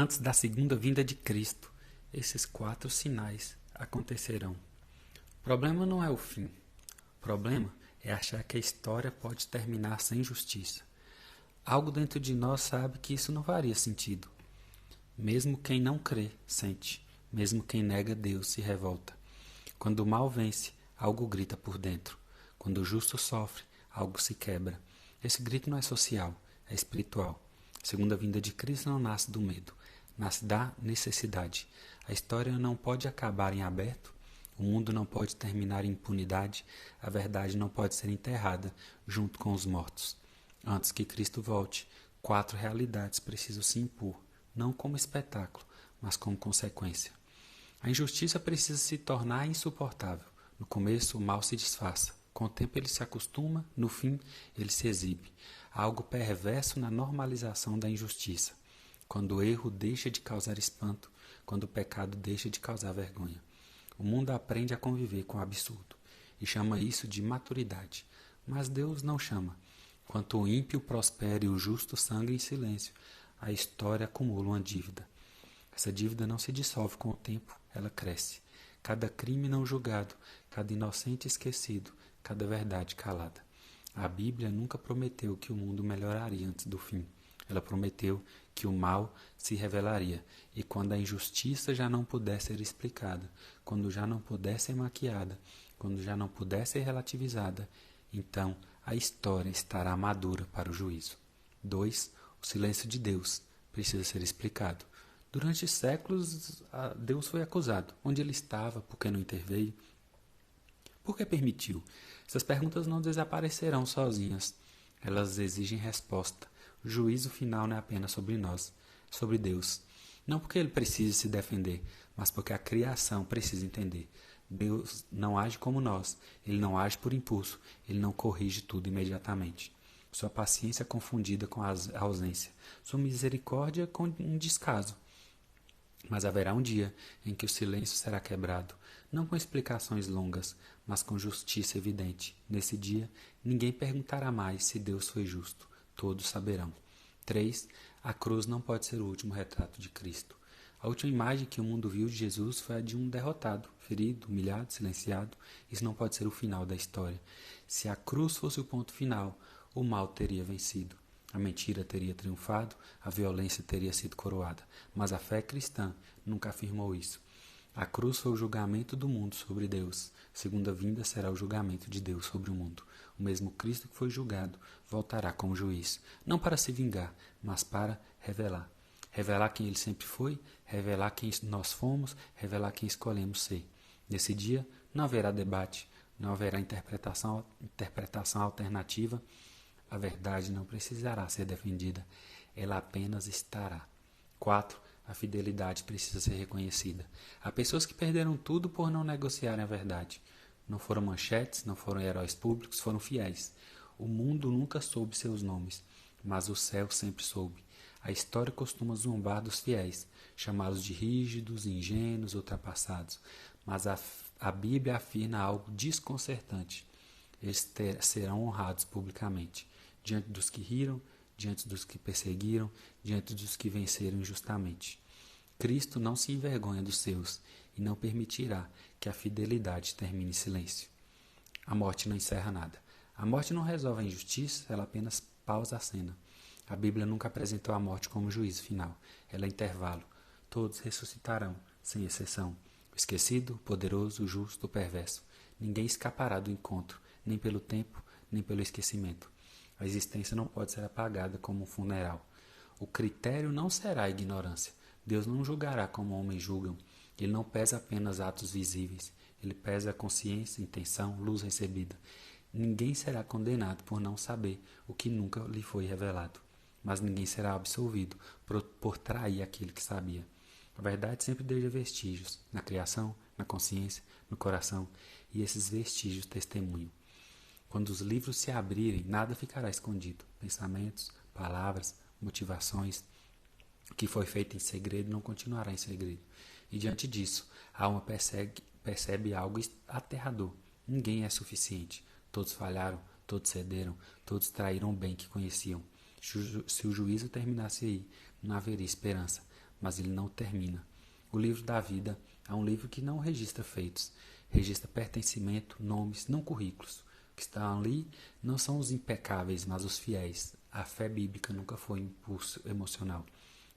Antes da segunda vinda de Cristo, esses 4 sinais acontecerão. O problema não é o fim. O problema é achar que a história pode terminar sem justiça. Algo dentro de nós sabe que isso não faria sentido. Mesmo quem não crê, sente. Mesmo quem nega Deus se revolta. Quando o mal vence, algo grita por dentro. Quando o justo sofre, algo se quebra. Esse grito não é social, é espiritual. A segunda vinda de Cristo não nasce do medo, nasce da necessidade. A história não pode acabar em aberto, o mundo não pode terminar em impunidade, a verdade não pode ser enterrada junto com os mortos. Antes que Cristo volte, 4 realidades precisam se impor, não como espetáculo, mas como consequência. A injustiça precisa se tornar insuportável. No começo, o mal se disfarça. Com o tempo, ele se acostuma. No fim, ele se exibe. Há algo perverso na normalização da injustiça. Quando o erro deixa de causar espanto, quando o pecado deixa de causar vergonha. O mundo aprende a conviver com o absurdo e chama isso de maturidade. Mas Deus não chama. Enquanto o ímpio prospera e o justo sangra em silêncio, a história acumula uma dívida. Essa dívida não se dissolve com o tempo, ela cresce. Cada crime não julgado, cada inocente esquecido, cada verdade calada. A Bíblia nunca prometeu que o mundo melhoraria antes do fim. Ela prometeu que o mal se revelaria, e quando a injustiça já não puder ser explicada, quando já não puder ser maquiada, quando já não puder ser relativizada, então a história estará madura para o juízo. 2. O silêncio de Deus precisa ser explicado. Durante séculos, Deus foi acusado. Onde ele estava? Por que não interveio? Por que permitiu? Essas perguntas não desaparecerão sozinhas. Elas exigem resposta. O juízo final não é apenas sobre nós, é sobre Deus. Não porque ele precise se defender, mas porque a criação precisa entender. Deus não age como nós. Ele não age por impulso. Ele não corrige tudo imediatamente. Sua paciência é confundida com a ausência. Sua misericórdia com um descaso. Mas haverá um dia em que o silêncio será quebrado, não com explicações longas, mas com justiça evidente. Nesse dia, ninguém perguntará mais se Deus foi justo. Todos saberão. 3. A cruz não pode ser o último retrato de Cristo. A última imagem que o mundo viu de Jesus foi a de um derrotado, ferido, humilhado, silenciado. Isso não pode ser o final da história. Se a cruz fosse o ponto final, o mal teria vencido. A mentira teria triunfado, a violência teria sido coroada. Mas a fé cristã nunca afirmou isso. A cruz foi o julgamento do mundo sobre Deus. A segunda vinda será o julgamento de Deus sobre o mundo. O mesmo Cristo que foi julgado voltará como juiz. Não para se vingar, mas para revelar. Revelar quem ele sempre foi, revelar quem nós fomos, revelar quem escolhemos ser. Nesse dia não haverá debate, não haverá interpretação alternativa. A verdade não precisará ser defendida, ela apenas estará. 4. A fidelidade precisa ser reconhecida. Há pessoas que perderam tudo por não negociarem a verdade. Não foram manchetes, não foram heróis públicos, foram fiéis. O mundo nunca soube seus nomes, mas o céu sempre soube. A história costuma zombar dos fiéis, chamá-los de rígidos, ingênuos, ultrapassados. Mas a Bíblia afirma algo desconcertante. Eles serão honrados publicamente, diante dos que riram, diante dos que perseguiram, diante dos que venceram injustamente. Cristo não se envergonha dos seus e não permitirá que a fidelidade termine em silêncio. A morte não encerra nada. A morte não resolve a injustiça, ela apenas pausa a cena. A Bíblia nunca apresentou a morte como juízo final. Ela é intervalo. Todos ressuscitarão, sem exceção. O esquecido, o poderoso, o justo, o perverso. Ninguém escapará do encontro, nem pelo tempo, nem pelo esquecimento. A existência não pode ser apagada como um funeral. O critério não será a ignorância. Deus não julgará como homens julgam. Ele não pesa apenas atos visíveis. Ele pesa a consciência, intenção, luz recebida. Ninguém será condenado por não saber o que nunca lhe foi revelado. Mas ninguém será absolvido por trair aquele que sabia. A verdade sempre deixa vestígios, na criação, na consciência, no coração, e esses vestígios testemunham. Quando os livros se abrirem, nada ficará escondido. Pensamentos, palavras, motivações. O que foi feito em segredo não continuará em segredo. E diante disso, a alma percebe algo aterrador. Ninguém é suficiente. Todos falharam, todos cederam, todos traíram o bem que conheciam. Se o juízo terminasse aí, não haveria esperança. mas ele não termina. O livro da vida é um livro que não registra feitos, registra pertencimento, nomes, não currículos. O que está ali não são os impecáveis, mas os fiéis. A fé bíblica nunca foi impulso emocional,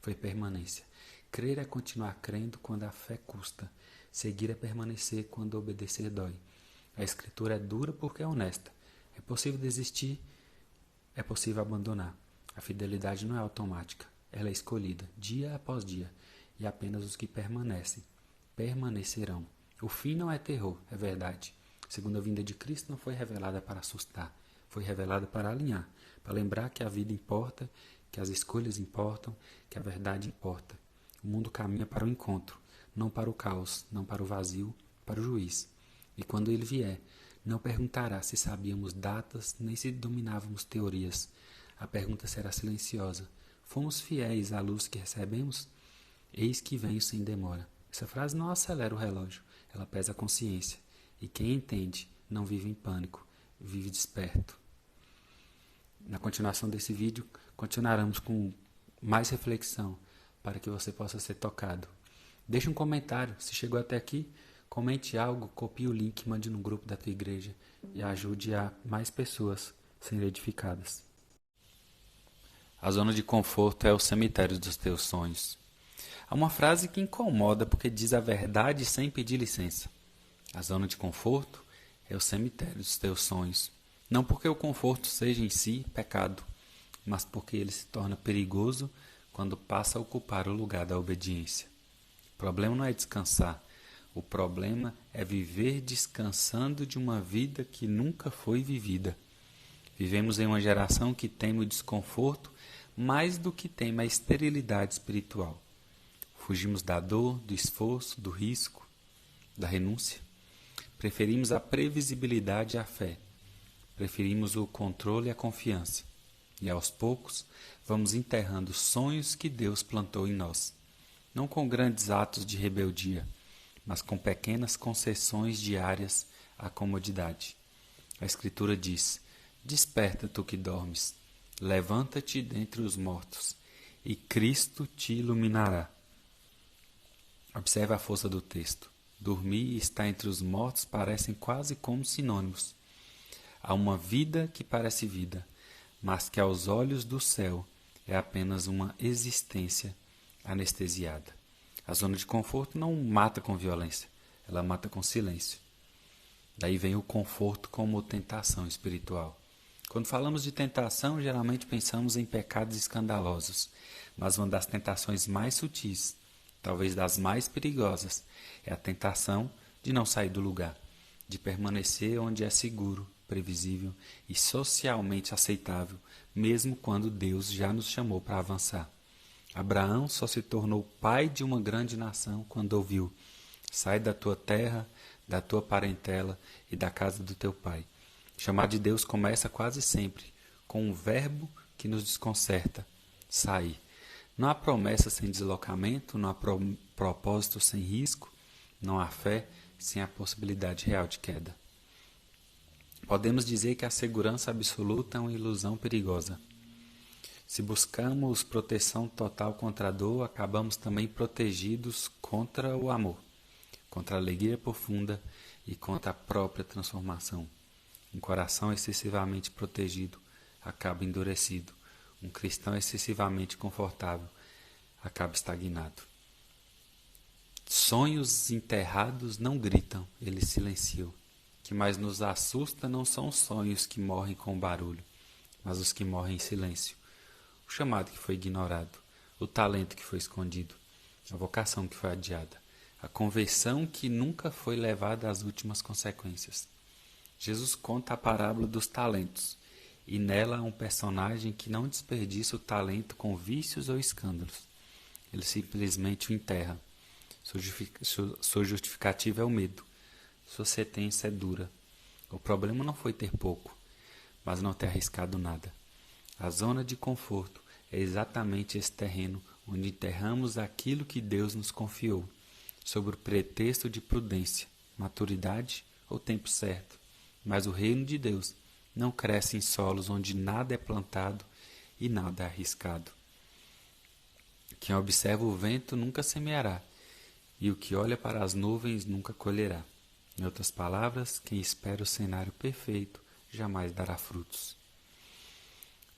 foi permanência. Crer é continuar crendo quando a fé custa. Seguir é permanecer quando obedecer dói. A escritura é dura porque é honesta. É possível desistir, é possível abandonar. A fidelidade não é automática, ela é escolhida, dia após dia, e apenas os que permanecem, permanecerão. O fim não é terror, é verdade. A segunda vinda de Cristo não foi revelada para assustar, foi revelada para alinhar, para lembrar que a vida importa, que as escolhas importam, que a verdade importa. O mundo caminha para o encontro, não para o caos, não para o vazio, para o juiz. E quando ele vier, não perguntará se sabíamos datas, nem se dominávamos teorias. A pergunta será silenciosa. Fomos fiéis à luz que recebemos? Eis que venho sem demora. Essa frase não acelera o relógio, ela pesa a consciência. E quem entende não vive em pânico, vive desperto. Na continuação desse vídeo, continuaremos com mais reflexão para que você possa ser tocado. Deixe um comentário. Se chegou até aqui, comente algo, copie o link, mande no grupo da tua igreja e ajude a mais pessoas serem edificadas. A zona de conforto é o cemitério dos teus sonhos. Há uma frase que incomoda porque diz a verdade sem pedir licença. A zona de conforto é o cemitério dos teus sonhos. Não porque o conforto seja em si pecado, mas porque ele se torna perigoso quando passa a ocupar o lugar da obediência. O problema não é descansar. O problema é viver descansando de uma vida que nunca foi vivida. Vivemos em uma geração que teme o desconforto mais do que teme a esterilidade espiritual. Fugimos da dor, do esforço, do risco, da renúncia. Preferimos a previsibilidade à fé. Preferimos o controle à confiança. E aos poucos, vamos enterrando sonhos que Deus plantou em nós. Não com grandes atos de rebeldia, mas com pequenas concessões diárias à comodidade. A Escritura diz: desperta tu que dormes, levanta-te dentre os mortos, e Cristo te iluminará. Observe a força do texto. Dormir e estar entre os mortos parecem quase como sinônimos. Há uma vida que parece vida, mas que aos olhos do céu é apenas uma existência anestesiada. A zona de conforto não mata com violência, ela mata com silêncio. Daí vem o conforto como tentação espiritual. Quando falamos de tentação, geralmente pensamos em pecados escandalosos, mas uma das tentações mais sutis, talvez das mais perigosas, é a tentação de não sair do lugar, de permanecer onde é seguro, previsível e socialmente aceitável, mesmo quando Deus já nos chamou para avançar. Abraão só se tornou pai de uma grande nação quando ouviu: sai da tua terra, da tua parentela e da casa do teu pai. O chamado de Deus começa quase sempre com um verbo que nos desconcerta: sair. Não há promessa sem deslocamento, não há propósito sem risco, não há fé sem a possibilidade real de queda. Podemos dizer que a segurança absoluta é uma ilusão perigosa. Se buscamos proteção total contra a dor, acabamos também protegidos contra o amor, contra a alegria profunda e contra a própria transformação. Um coração excessivamente protegido acaba endurecido. Um cristão excessivamente confortável acaba estagnado. Sonhos enterrados não gritam, eles silenciam. O que mais nos assusta não são os sonhos que morrem com barulho, mas os que morrem em silêncio. O chamado que foi ignorado, o talento que foi escondido, a vocação que foi adiada, a conversão que nunca foi levada às últimas consequências. Jesus conta a parábola dos talentos, e nela há um personagem que não desperdiça o talento com vícios ou escândalos. Ele simplesmente o enterra. Sua justificativa é o medo. Sua sentença é dura. O problema não foi ter pouco, mas não ter arriscado nada. A zona de conforto é exatamente esse terreno onde enterramos aquilo que Deus nos confiou, sob o pretexto de prudência, maturidade ou tempo certo. Mas o reino de Deus não cresce em solos onde nada é plantado e nada é arriscado. Quem observa o vento nunca semeará, e o que olha para as nuvens nunca colherá. Em outras palavras, quem espera o cenário perfeito jamais dará frutos.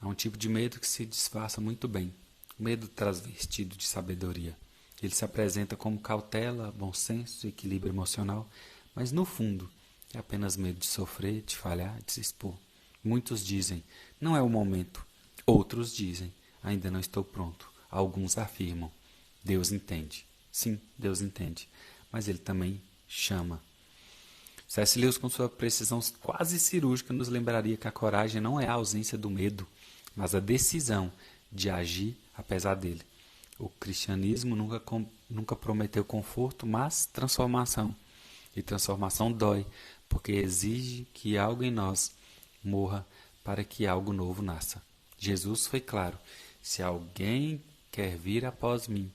Há um tipo de medo que se disfarça muito bem. O medo transvestido de sabedoria. Ele se apresenta como cautela, bom senso, equilíbrio emocional, mas no fundo é apenas medo de sofrer, de falhar, de se expor. Muitos dizem, não é o momento. Outros dizem, ainda não estou pronto. Alguns afirmam, Deus entende. Sim, Deus entende, mas Ele também chama. C.S. Lewis, com sua precisão quase cirúrgica, nos lembraria que a coragem não é a ausência do medo, mas a decisão de agir apesar dele. O cristianismo nunca prometeu conforto, mas transformação. E transformação dói, porque exige que algo em nós morra para que algo novo nasça. Jesus foi claro: se alguém quer vir após mim,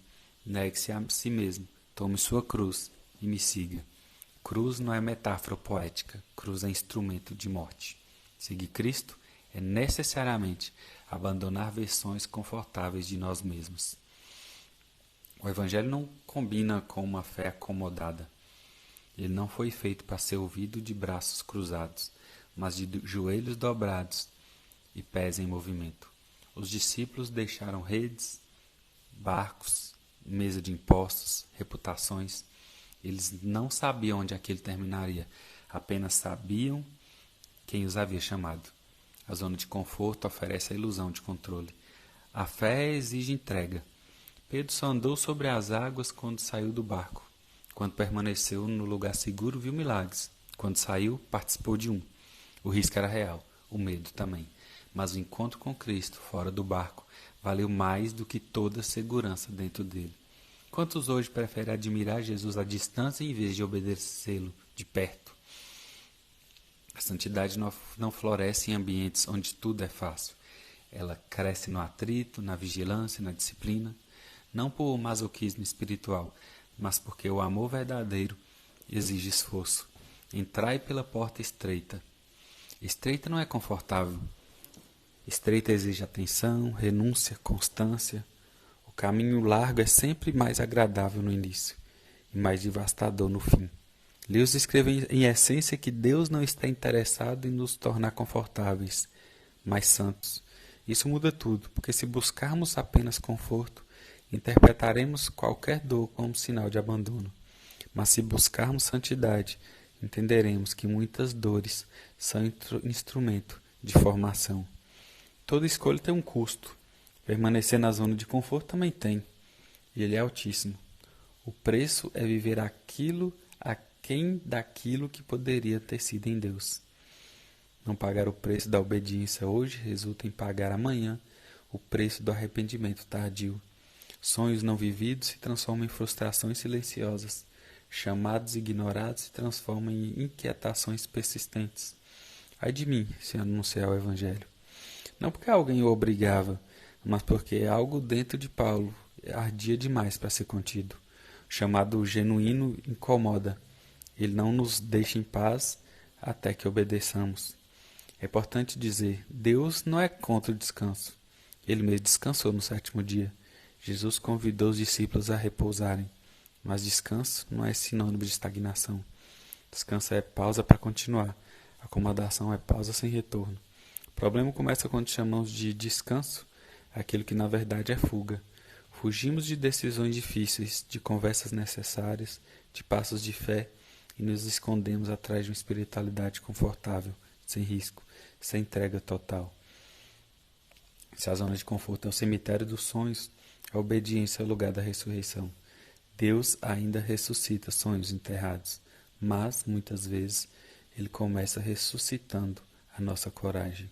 negue-se a si mesmo, tome sua cruz e me siga. Cruz não é metáfora poética, cruz é instrumento de morte. Seguir Cristo é necessariamente abandonar versões confortáveis de nós mesmos. O Evangelho não combina com uma fé acomodada. Ele não foi feito para ser ouvido de braços cruzados, mas de joelhos dobrados e pés em movimento. Os discípulos deixaram redes, barcos, mesa de impostos, reputações. Eles não sabiam onde aquilo terminaria, apenas sabiam quem os havia chamado. A zona de conforto oferece a ilusão de controle. A fé exige entrega. Pedro só andou sobre as águas quando saiu do barco. Quando permaneceu no lugar seguro, viu milagres. Quando saiu, participou de um. O risco era real, o medo também. Mas o encontro com Cristo, fora do barco, valeu mais do que toda a segurança dentro dele. Quantos hoje preferem admirar Jesus à distância em vez de obedecê-lo de perto? A santidade não floresce em ambientes onde tudo é fácil. Ela cresce no atrito, na vigilância, na disciplina, não por masoquismo espiritual, mas porque o amor verdadeiro exige esforço. Entrai pela porta estreita. Estreita não é confortável. Estreita exige atenção, renúncia, constância. O caminho largo é sempre mais agradável no início e mais devastador no fim. Lewis escreve em essência que Deus não está interessado em nos tornar confortáveis, mas santos. Isso muda tudo, porque se buscarmos apenas conforto, interpretaremos qualquer dor como sinal de abandono. Mas se buscarmos santidade, entenderemos que muitas dores são instrumento de formação. Toda escolha tem um custo. Permanecer na zona de conforto também tem, e ele é altíssimo. O preço é viver aquém daquilo que poderia ter sido em Deus. Não pagar o preço da obediência hoje resulta em pagar amanhã o preço do arrependimento tardio. Sonhos não vividos se transformam em frustrações silenciosas. Chamados ignorados se transformam em inquietações persistentes. Ai de mim se anunciar o Evangelho. Não porque alguém o obrigava, mas porque algo dentro de Paulo ardia demais para ser contido. O chamado genuíno incomoda. Ele não nos deixa em paz até que obedeçamos. É importante dizer, Deus não é contra o descanso. Ele mesmo descansou no sétimo dia. Jesus convidou os discípulos a repousarem. Mas descanso não é sinônimo de estagnação. Descanso é pausa para continuar. Acomodação é pausa sem retorno. O problema começa quando chamamos de descanso aquilo que na verdade é fuga. Fugimos de decisões difíceis, de conversas necessárias, de passos de fé e nos escondemos atrás de uma espiritualidade confortável, sem risco, sem entrega total. Se a zona de conforto é o cemitério dos sonhos, a obediência é o lugar da ressurreição. Deus ainda ressuscita sonhos enterrados, mas, muitas vezes, Ele começa ressuscitando a nossa coragem.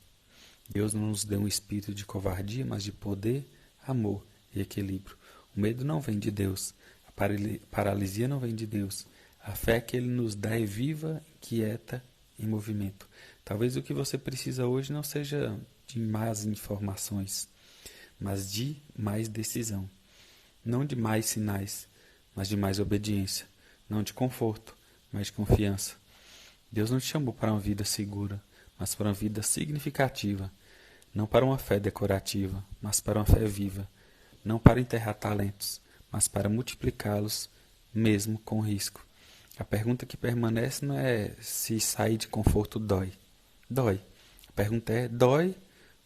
Deus não nos deu um espírito de covardia, mas de poder, amor e equilíbrio. O medo não vem de Deus, a paralisia não vem de Deus. A fé que Ele nos dá é viva, inquieta, em movimento. Talvez o que você precisa hoje não seja de mais informações, mas de mais decisão. Não de mais sinais, mas de mais obediência. Não de conforto, mas de confiança. Deus não te chamou para uma vida segura, mas para uma vida significativa. Não para uma fé decorativa, mas para uma fé viva. não para enterrar talentos, mas para multiplicá-los, mesmo com risco. A pergunta que permanece não é se sair de conforto dói. Dói. A pergunta é: dói,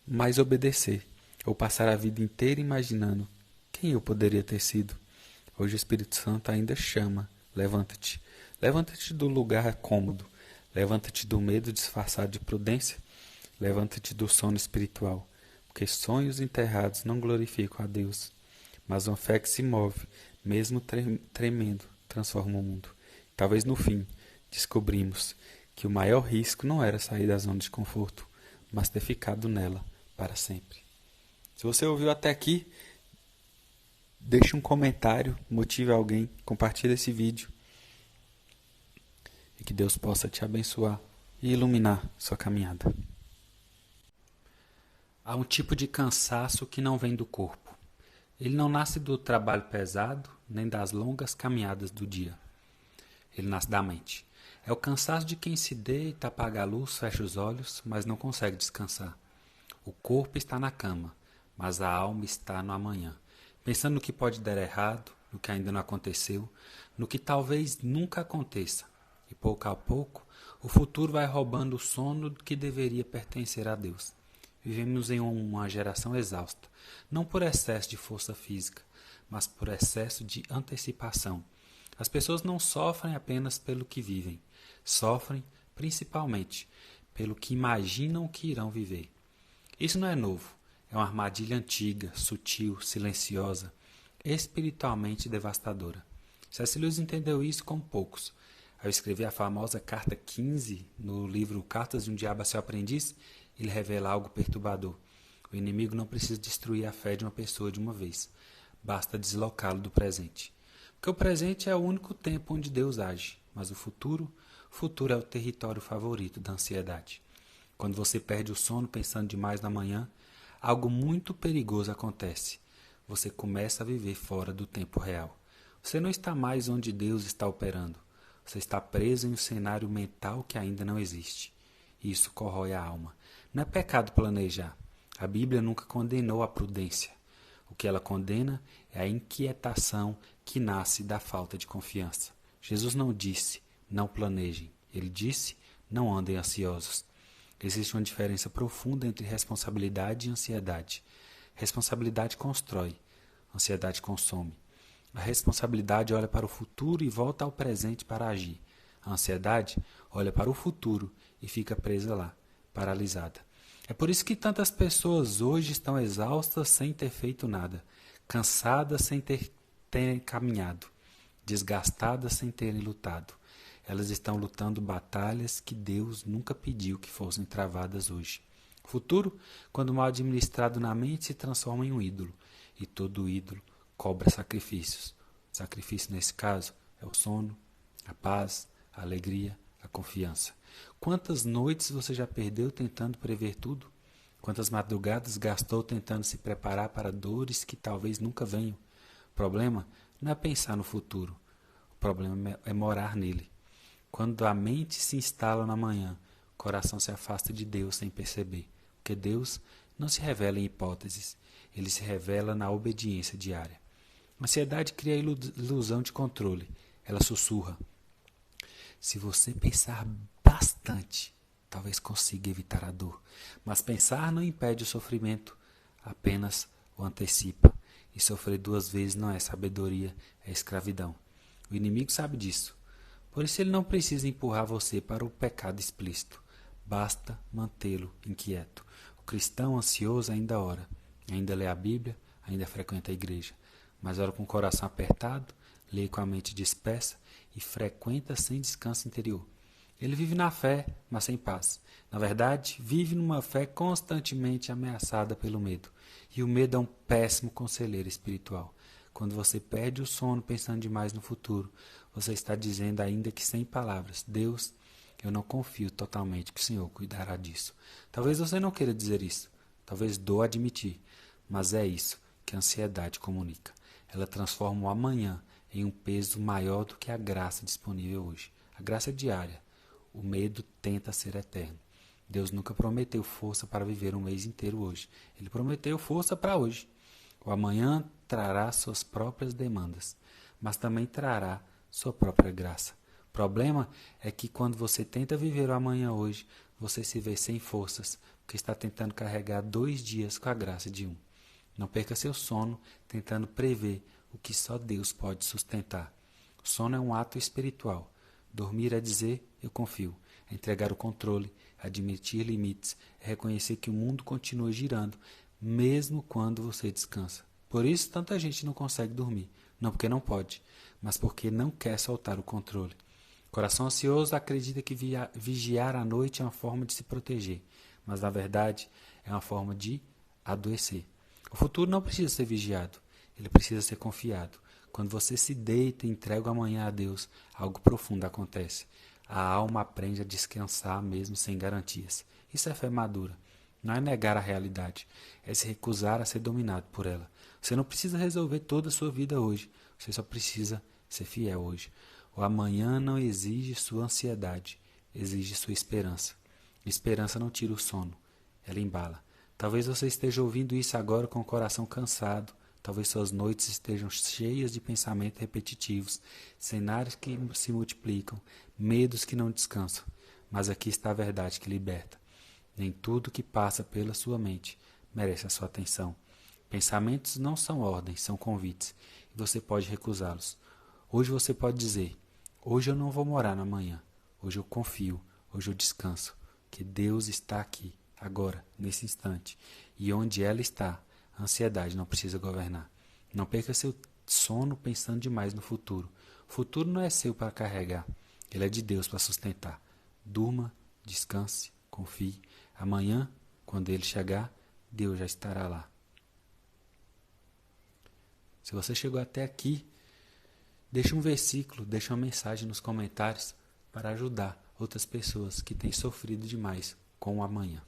mas obedecer? Ou passar a vida inteira imaginando quem eu poderia ter sido? Hoje o Espírito Santo ainda chama: levanta-te. Levanta-te do lugar cômodo. Levanta-te do medo disfarçado de prudência. Levanta-te do sono espiritual. Porque sonhos enterrados não glorificam a Deus. Mas uma fé que se move, mesmo tremendo, transforma o mundo. Talvez no fim descobrimos que o maior risco não era sair da zona de conforto, mas ter ficado nela para sempre. Se você ouviu até aqui, deixe um comentário, motive alguém, compartilhe esse vídeo e que Deus possa te abençoar e iluminar sua caminhada. Há um tipo de cansaço que não vem do corpo. Ele não nasce do trabalho pesado, nem das longas caminhadas do dia. Ele nasce da mente. É o cansaço de quem se deita, apaga a luz, fecha os olhos, mas não consegue descansar. O corpo está na cama, mas a alma está no amanhã, pensando no que pode dar errado, no que ainda não aconteceu, no que talvez nunca aconteça. E pouco a pouco, o futuro vai roubando o sono que deveria pertencer a Deus. Vivemos em uma geração exausta, não por excesso de força física, mas por excesso de antecipação. As pessoas não sofrem apenas pelo que vivem, sofrem principalmente pelo que imaginam que irão viver. Isso não é novo, é uma armadilha antiga, sutil, silenciosa, espiritualmente devastadora. C.S. Lewis entendeu isso como poucos. Ao escrever a famosa Carta 15 no livro Cartas de um Diabo a seu Aprendiz, ele revela algo perturbador. O inimigo não precisa destruir a fé de uma pessoa de uma vez, basta deslocá-lo do presente. Porque o presente é o único tempo onde Deus age, mas o futuro é o território favorito da ansiedade. Quando você perde o sono pensando demais na manhã, algo muito perigoso acontece. Você começa a viver fora do tempo real. Você não está mais onde Deus está operando. Você está preso em um cenário mental que ainda não existe. Isso corrói a alma. Não é pecado planejar. A Bíblia nunca condenou a prudência. O que ela condena é a inquietação que nasce da falta de confiança. Jesus não disse: não planejem. Ele disse: não andem ansiosos. Existe uma diferença profunda entre responsabilidade e ansiedade. Responsabilidade constrói, ansiedade consome. A responsabilidade olha para o futuro e volta ao presente para agir. A ansiedade olha para o futuro e fica presa lá, paralisada. É por isso que tantas pessoas hoje estão exaustas sem ter feito nada, cansadas sem terem caminhado, desgastadas sem terem lutado. Elas estão lutando batalhas que Deus nunca pediu que fossem travadas hoje. O futuro, quando mal administrado na mente, se transforma em um ídolo, e todo ídolo cobra sacrifícios. O sacrifício, nesse caso, é o sono, a paz, a alegria, a confiança. Quantas noites você já perdeu tentando prever tudo? Quantas madrugadas gastou tentando se preparar para dores que talvez nunca venham? O problema não é pensar no futuro. O problema é morar nele. Quando a mente se instala na manhã, o coração se afasta de Deus sem perceber. Porque Deus não se revela em hipóteses. Ele se revela na obediência diária. A ansiedade cria a ilusão de controle. Ela sussurra: se você pensar bastante, talvez consiga evitar a dor. Mas pensar não impede o sofrimento, apenas o antecipa. E sofrer duas vezes não é sabedoria, é escravidão. O inimigo sabe disso. Por isso ele não precisa empurrar você para o pecado explícito. Basta mantê-lo inquieto. O cristão ansioso ainda ora, ainda lê a Bíblia, ainda frequenta a igreja. Mas ora com o coração apertado, lê com a mente dispersa e frequenta sem descanso interior. Ele vive na fé, mas sem paz. Na verdade, vive numa fé constantemente ameaçada pelo medo. E o medo é um péssimo conselheiro espiritual. Quando você perde o sono pensando demais no futuro, você está dizendo, ainda que sem palavras: Deus, eu não confio totalmente que o Senhor cuidará disso. Talvez você não queira dizer isso, talvez doa admitir, mas é isso que a ansiedade comunica. Ela transforma o amanhã em um peso maior do que a graça disponível hoje. A graça é diária, o medo tenta ser eterno. Deus nunca prometeu força para viver um mês inteiro hoje. Ele prometeu força para hoje. O amanhã trará suas próprias demandas, mas também trará sua própria graça. O problema é que quando você tenta viver o amanhã hoje, você se vê sem forças, porque está tentando carregar 2 dias com a graça de um. Não perca seu sono tentando prever o que só Deus pode sustentar. O sono é um ato espiritual. Dormir é dizer, eu confio. É entregar o controle, admitir limites, é reconhecer que o mundo continua girando, mesmo quando você descansa. Por isso tanta gente não consegue dormir. Não porque não pode, mas porque não quer soltar o controle. Coração ansioso acredita que vigiar à noite é uma forma de se proteger, mas na verdade é uma forma de adoecer. O futuro não precisa ser vigiado, ele precisa ser confiado. Quando você se deita e entrega o amanhã a Deus, algo profundo acontece. A alma aprende a descansar mesmo sem garantias. Isso é fé madura. Não é negar a realidade, é se recusar a ser dominado por ela. Você não precisa resolver toda a sua vida hoje, você só precisa ser fiel hoje. O amanhã não exige sua ansiedade, exige sua esperança. Esperança não tira o sono, ela embala. Talvez você esteja ouvindo isso agora com o coração cansado. Talvez suas noites estejam cheias de pensamentos repetitivos, cenários que se multiplicam, medos que não descansam. Mas aqui está a verdade que liberta. Nem tudo que passa pela sua mente merece a sua atenção. Pensamentos não são ordens, são convites, e você pode recusá-los. Hoje você pode dizer, hoje eu não vou morar no amanhã, hoje eu confio, hoje eu descanso, que Deus está aqui, agora, nesse instante, e onde ela está, a ansiedade não precisa governar. Não perca seu sono pensando demais no futuro. O futuro não é seu para carregar, ele é de Deus para sustentar. Durma, descanse, confie. Amanhã, quando ele chegar, Deus já estará lá. Se você chegou até aqui, deixa um versículo, deixa uma mensagem nos comentários para ajudar outras pessoas que têm sofrido demais com o amanhã.